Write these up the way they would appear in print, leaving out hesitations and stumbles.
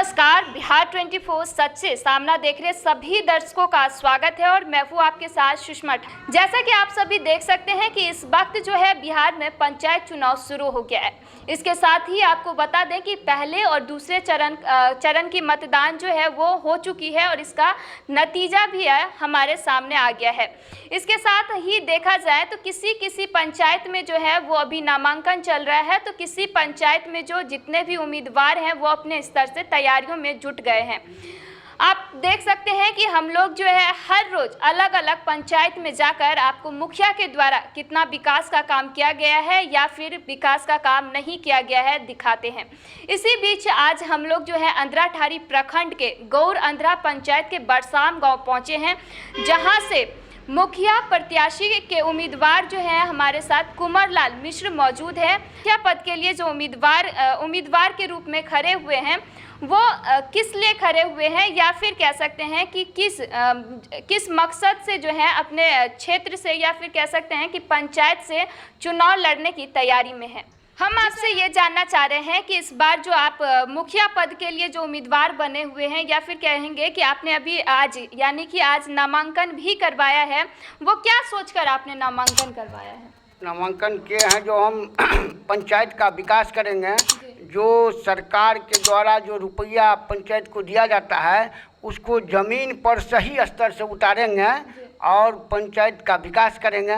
नमस्कार, बिहार 24 सच से सामना देख रहे सभी दर्शकों का स्वागत है और मैं हूं आपके साथ सुषमा। जैसा कि आप सभी देख सकते हैं कि इस वक्त जो है बिहार में पंचायत चुनाव शुरू हो गया है। इसके साथ ही आपको बता दें कि पहले और दूसरे चरण की मतदान जो है वो हो चुकी है और इसका नतीजा भी है हमारे सामने आ गया है। इसके साथ ही देखा जाए तो किसी पंचायत में जो है वो अभी नामांकन चल रहा है, तो किसी पंचायत में जो जितने भी उम्मीदवार हैं वो अपने स्तर से तैयारियों में जुट गए हैं। आप देख सकते हैं कि हम लोग जो है हर रोज अलग अलग पंचायत में जाकर आपको मुखिया के द्वारा कितना विकास का काम किया गया है या फिर विकास का काम नहीं किया गया है दिखाते हैं। इसी बीच आज हम लोग जो है अंधराठारी प्रखंड के गौर अंधरा पंचायत के बरसाम गांव पहुंचे हैं, जहां से मुखिया प्रत्याशी के उम्मीदवार जो है हमारे साथ कुंवर लाल मिश्र मौजूद है। मुखिया पद के लिए जो उम्मीदवार के रूप में खड़े हुए हैं वो किस लिए खड़े हुए हैं या फिर कह सकते हैं कि किस मकसद से जो है अपने क्षेत्र से या फिर कह सकते हैं कि पंचायत से चुनाव लड़ने की तैयारी में है। हम आपसे ये जानना चाह रहे हैं कि इस बार जो आप मुखिया पद के लिए जो उम्मीदवार बने हुए हैं या फिर कहेंगे कि आपने अभी आज यानी कि आज नामांकन भी करवाया है, वो क्या सोचकर आपने नामांकन करवाया है? नामांकन किए हैं जो हम पंचायत का विकास करेंगे। जो सरकार के द्वारा जो रुपया पंचायत को दिया जाता है उसको ज़मीन पर सही स्तर से उतारेंगे और पंचायत का विकास करेंगे।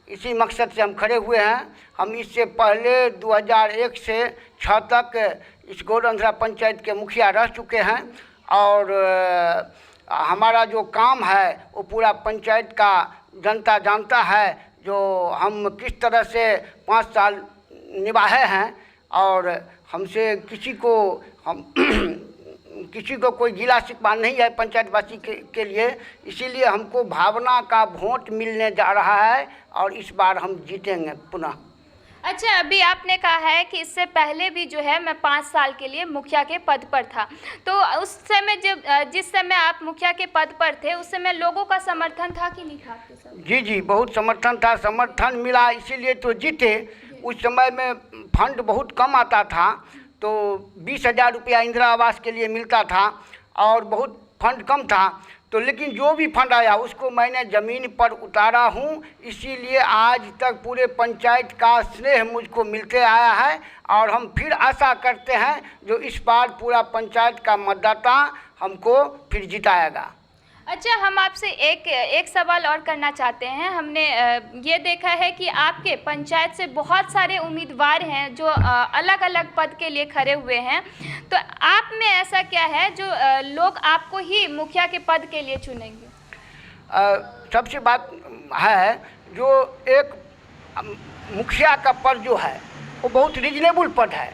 इसी मकसद से हम खड़े हुए हैं। हम इससे पहले 2001 से 6 तक इस गौर अंधरा पंचायत के मुखिया रह चुके हैं और हमारा जो काम है वो पूरा पंचायत का जनता जानता है, जो हम किस तरह से 5 साल निभाए हैं और हमसे किसी को कोई गिला शिकवा नहीं है पंचायतवासी के लिए। इसीलिए हमको भावना का वोट मिलने जा रहा है और इस बार हम जीतेंगे पुनः। अच्छा, अभी आपने कहा है कि इससे पहले भी जो है मैं 5 साल के लिए मुखिया के पद पर था, तो उस समय जिस समय आप मुखिया के पद पर थे उस समय लोगों का समर्थन था कि नहीं था आपके साथ? जी, बहुत समर्थन था, समर्थन मिला, इसीलिए तो जीते। उस समय में फंड बहुत कम आता था, तो 20,000 रुपया इंदिरा आवास के लिए मिलता था और बहुत फंड कम था, तो लेकिन जो भी फंड आया उसको मैंने ज़मीन पर उतारा हूँ। इसीलिए आज तक पूरे पंचायत का स्नेह मुझको मिलते आया है और हम फिर आशा करते हैं जो इस बार पूरा पंचायत का मतदाता हमको फिर जिताएगा। अच्छा, हम आपसे एक सवाल और करना चाहते हैं। हमने ये देखा है कि आपके पंचायत से बहुत सारे उम्मीदवार हैं जो अलग अलग पद के लिए खड़े हुए हैं, तो आप में ऐसा क्या है जो लोग आपको ही मुखिया के पद के लिए चुनेंगे? सबसे बात है जो एक मुखिया का पद जो है वो बहुत रिजनेबल पद है,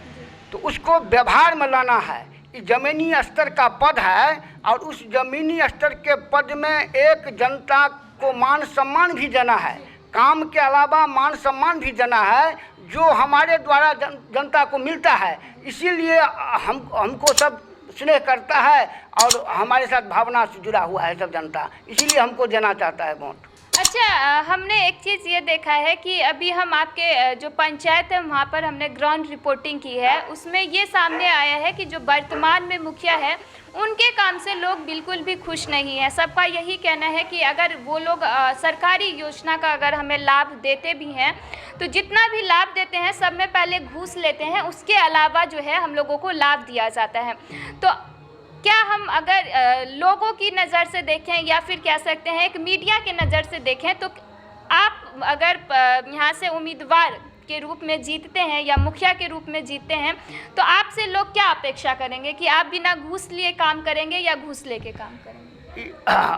तो उसको व्यवहार में लाना है। ज़मीनी स्तर का पद है और उस ज़मीनी स्तर के पद में एक जनता को मान सम्मान भी देना है, काम के अलावा मान सम्मान भी देना है जो हमारे द्वारा जनता को मिलता है। इसीलिए हमको सब स्नेह करता है और हमारे साथ भावना से जुड़ा हुआ है सब जनता, इसीलिए हमको देना चाहता है वोट। अच्छा, हमने एक चीज़ ये देखा है कि अभी हम आपके जो पंचायत है वहाँ पर हमने ग्राउंड रिपोर्टिंग की है, उसमें ये सामने आया है कि जो वर्तमान में मुखिया है उनके काम से लोग बिल्कुल भी खुश नहीं है। सबका यही कहना है कि अगर वो लोग सरकारी योजना का अगर हमें लाभ देते भी हैं तो जितना भी लाभ देते हैं सब में पहले घूस लेते हैं, उसके अलावा जो है हम लोगों को लाभ दिया जाता है। तो क्या हम अगर लोगों की नज़र से देखें या फिर कह सकते हैं एक मीडिया के नज़र से देखें, तो आप अगर यहाँ से उम्मीदवार के रूप में जीतते हैं या मुखिया के रूप में जीतते हैं तो आपसे लोग क्या अपेक्षा करेंगे कि आप बिना घूस लिए काम करेंगे या घूस लेके काम करेंगे?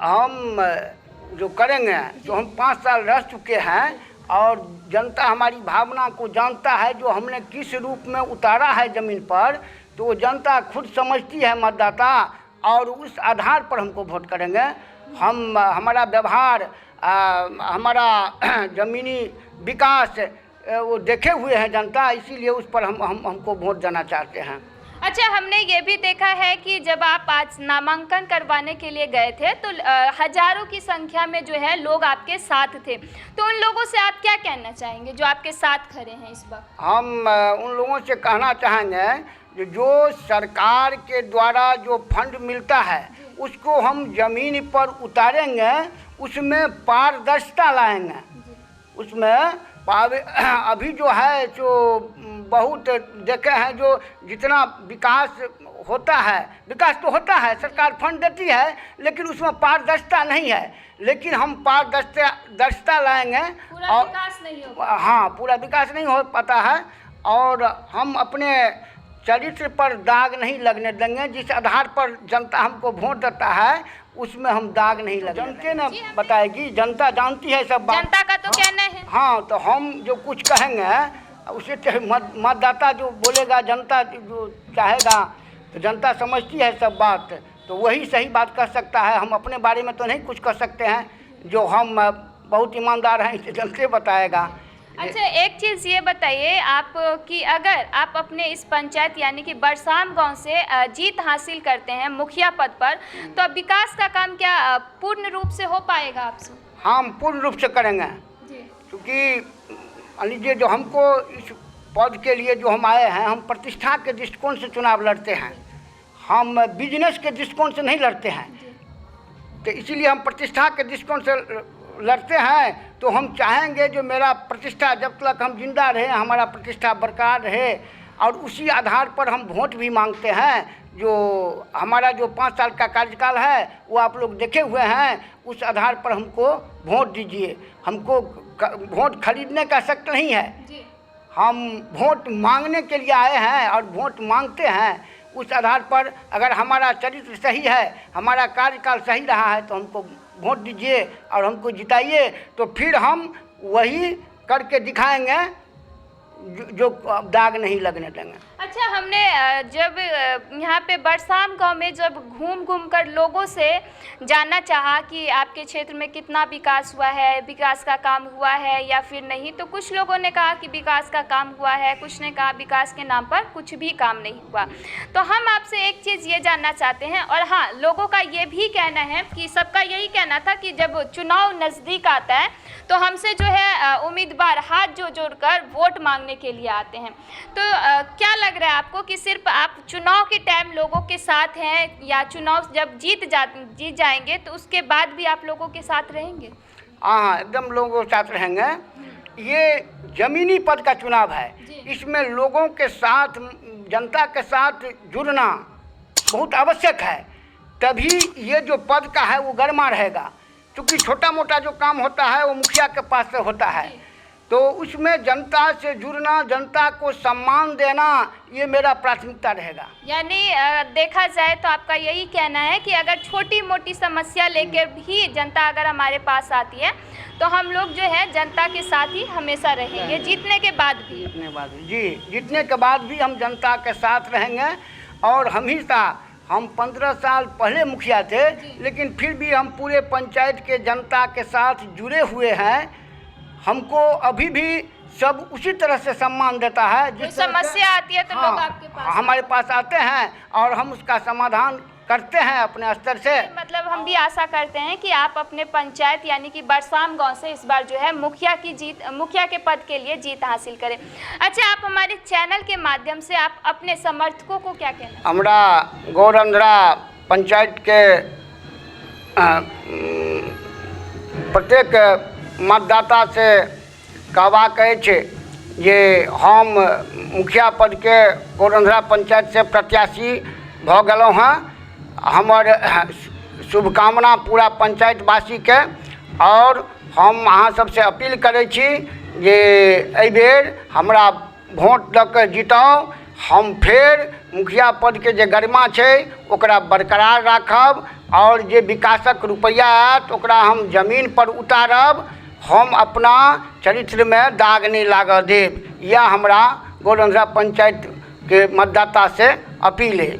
हम जो करेंगे तो हम 5 साल रह चुके हैं और जनता हमारी भावना को जानता है। जो हमने किस रूप में उतारा है ज़मीन पर तो जनता खुद समझती है मतदाता, और उस आधार पर हमको वोट करेंगे। हमारा व्यवहार, हमारा ज़मीनी विकास वो देखे हुए हैं जनता, इसीलिए उस पर हमको वोट देना चाहते हैं। अच्छा, हमने ये भी देखा है कि जब आप आज नामांकन करवाने के लिए गए थे तो हजारों की संख्या में जो है लोग आपके साथ थे, तो उन लोगों से आप क्या कहना चाहेंगे जो आपके साथ खड़े हैं इस वक्त? हम उन लोगों से कहना चाहेंगे जो सरकार के द्वारा जो फंड मिलता है उसको हम ज़मीन पर उतारेंगे, उसमें पारदर्शिता लाएंगे। उसमें अभी जो है जो बहुत देखे हैं, जो जितना विकास होता है, विकास तो होता है, सरकार फंड देती है, लेकिन उसमें पारदर्शिता नहीं है। लेकिन हम पारदर्शिता लाएंगे और विकास नहीं हो, हाँ, पूरा विकास नहीं हो पाता है। और हम अपने चरित्र पर दाग नहीं लगने देंगे। जिस आधार पर जनता हमको वोट देता है उसमें हम दाग नहीं लगने देंगे। जनता ने बताएगी, जनता जानती है सब बात। जनता का तो कहना है। हाँ, तो हम जो कुछ कहेंगे उसे मतदाता जो बोलेगा, जनता जो चाहेगा, तो जनता समझती है सब बात, तो वही सही बात कर सकता है। हम अपने बारे में तो नहीं कुछ कर सकते हैं, जो हम बहुत ईमानदार हैं इसे जनता बताएगा। अच्छा, एक चीज़ ये बताइए आप कि अगर आप अपने इस पंचायत यानी कि बरसाम गांव से जीत हासिल करते हैं मुखिया पद पर, तो अब विकास का काम क्या पूर्ण रूप से हो पाएगा आपसे? हम पूर्ण रूप से करेंगे, क्योंकि लीजिए जो हमको इस पद के लिए जो हम आए हैं, हम प्रतिष्ठा के दृष्टिकोण से चुनाव लड़ते हैं, हम बिजनेस के दृष्टिकोण से नहीं लड़ते हैं। तो इसीलिए हम प्रतिष्ठा के दृष्टिकोण से लड़ते हैं। तो हम चाहेंगे जो मेरा प्रतिष्ठा जब तक हम जिंदा रहे, हमारा प्रतिष्ठा बरकरार रहे, और उसी आधार पर हम वोट भी मांगते हैं। जो हमारा जो 5 साल का कार्यकाल है वो आप लोग देखे हुए हैं, उस आधार पर हमको वोट दीजिए। हमको वोट खरीदने का शक नहीं है, हम वोट मांगने के लिए आए हैं और वोट मांगते हैं। उस आधार पर अगर हमारा चरित्र सही है, हमारा कार्यकाल सही रहा है, तो हमको वोट दीजिए और हमको जिताइए। तो फिर हम वही करके दिखाएंगे जो दाग नहीं लगने देंगे। अच्छा, हमने जब यहाँ पे बरसाम गांव में जब घूम कर लोगों से जानना चाहा कि आपके क्षेत्र में कितना विकास हुआ है, विकास का काम हुआ है या फिर नहीं, तो कुछ लोगों ने कहा कि विकास का काम हुआ है, कुछ ने कहा विकास के नाम पर कुछ भी काम नहीं हुआ। तो हम आपसे एक चीज़ ये जानना चाहते हैं, और हाँ, लोगों का ये भी कहना है कि सबका यही कहना था कि जब चुनाव नज़दीक आता है तो हमसे जो है उम्मीदवार हाथ जोड़कर वोट मांगने के लिए आते हैं। तो क्या लग रहा है आपको कि सिर्फ आप चुनाव के टाइम लोगों के साथ हैं, या चुनाव जब जीत जाएंगे तो उसके बाद भी आप लोगों के साथ रहेंगे? हाँ, एकदम लोगों के साथ रहेंगे। ये जमीनी पद का चुनाव है, इसमें लोगों के साथ, जनता के साथ जुड़ना बहुत आवश्यक है, तभी ये जो पद का है वो गर्मा रहेगा। क्योंकि छोटा मोटा जो काम होता है वो मुखिया के पास से होता है, तो उसमें जनता से जुड़ना, जनता को सम्मान देना, ये मेरा प्राथमिकता रहेगा। यानी देखा जाए तो आपका यही कहना है कि अगर छोटी मोटी समस्या लेकर भी जनता अगर हमारे पास आती है तो हम लोग जो है जनता के साथ ही हमेशा रहेंगे, जीतने के बाद भी। जीतने के बाद भी हम जनता के साथ रहेंगे। और हमेशा हम 15 साल पहले मुखिया थे, लेकिन फिर भी हम पूरे पंचायत के जनता के साथ जुड़े हुए हैं। हमको अभी भी सब उसी तरह से सम्मान देता है। जिस समस्या आती है तो लोग आपके पास, हमारे पास आते हैं और हम उसका समाधान करते हैं अपने स्तर से। मतलब हम भी आशा करते हैं कि आप अपने पंचायत यानी कि बरसाम गांव से इस बार जो है मुखिया के पद के लिए जीत हासिल करें। अच्छा, आप हमारे चैनल के माध्यम से आप अपने समर्थकों को क्या कहना? हमरा गौरंधरा पंचायत के प्रत्येक मतदाता से कहवा कहै छै जे हम मुखिया पद के गौरंधरा पंचायत से प्रत्याशी भ गेलहुँ हैं। हमर शुभकामना पूरा पंचायतवासी के, और हम अहाँ सबसे अपील करै छी जे एहि बेर हमरा वोट दऽ कऽ जिताउ। हम फेर मुखिया पद के जे गरिमा छै ओकरा बरकरार राखब, और जे विकासक रुपैया आयत ओकरा हम जमीन पर उतारब। हम अपना चरित्र में दाग नहीं लागऽ देब। यह हमरा गौरंधरा पंचायत के मतदाता से अपील है।